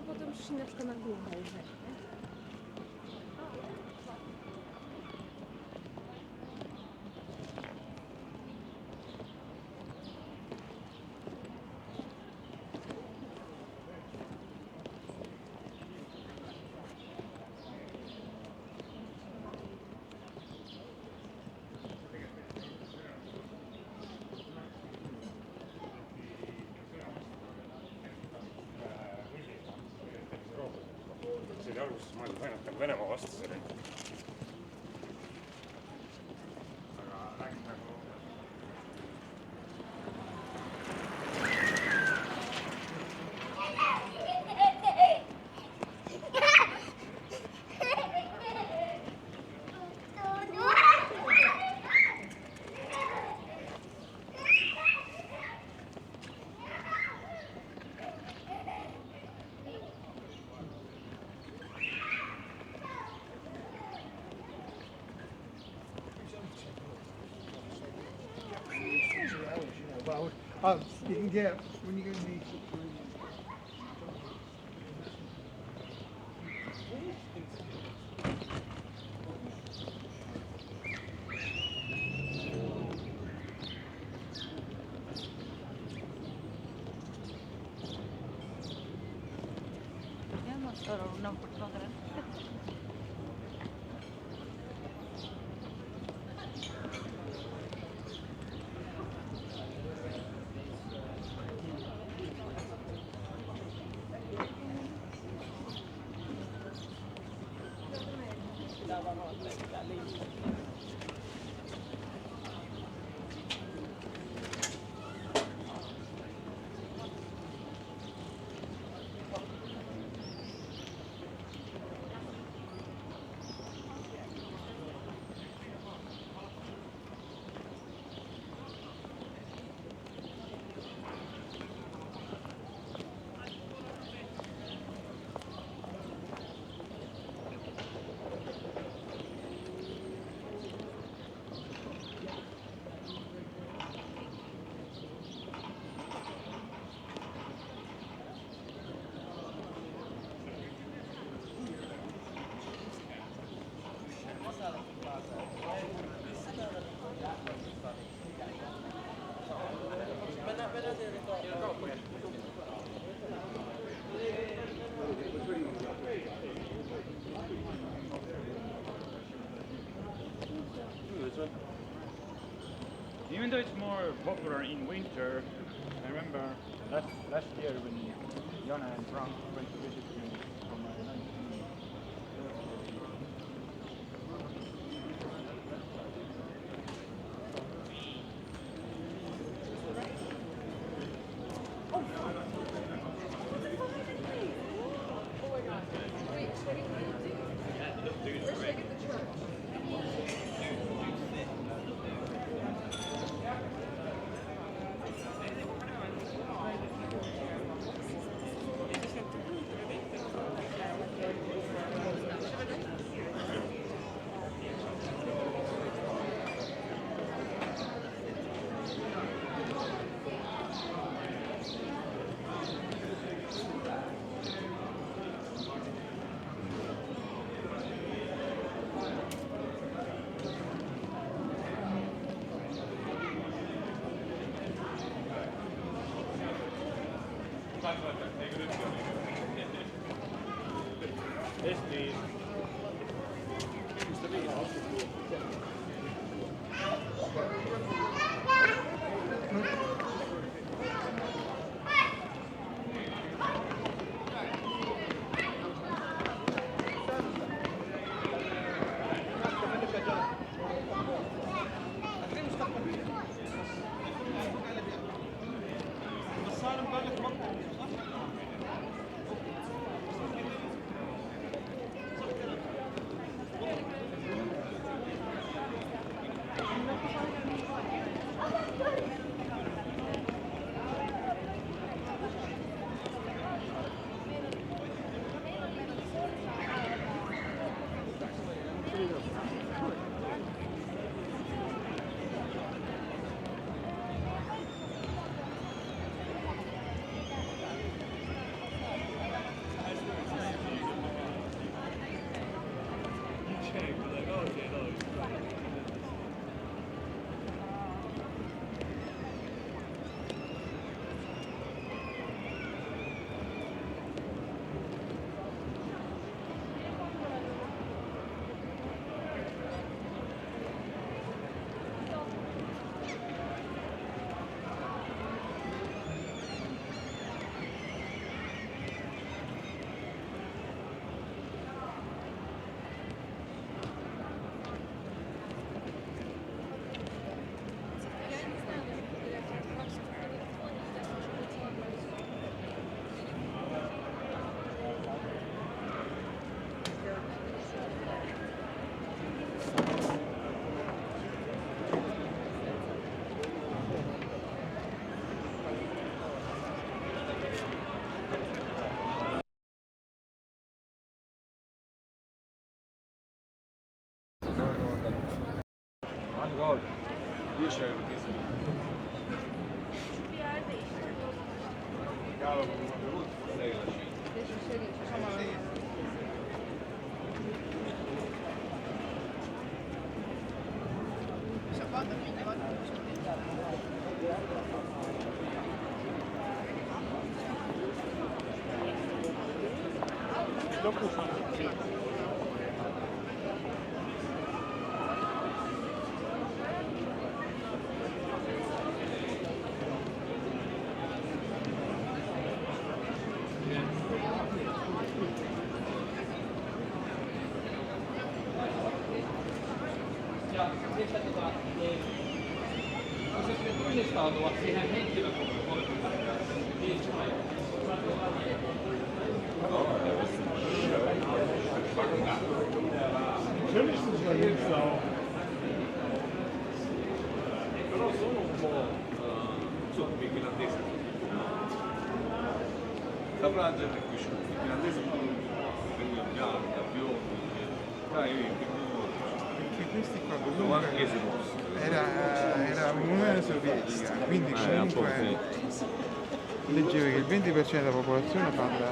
potem przyszli na przykład na główną rzecz, nie? See oli alguses mõeldud ainult nagu Venemaa vastasele. Aga räägid nagu... Well, you can get when you're going to need. Andiamo solo una fotografia. Even though it's more popular in winter, I remember last year when Jana and Frank went to visit me for my 19th. Eesti Doğru. Bir şey yok. Bir yer değiştirdim. Geçmişe geçmiş ama. Però sono un po' insomma, il finlandese. La Francia è cresciuta, il finlandese è più bianca, biondo, Perché questi qua ma anche comunque se posso. era un'Unione Sovietica, quindi comunque leggevo che il 20% della popolazione parla.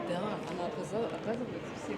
Да, она оказывается всех.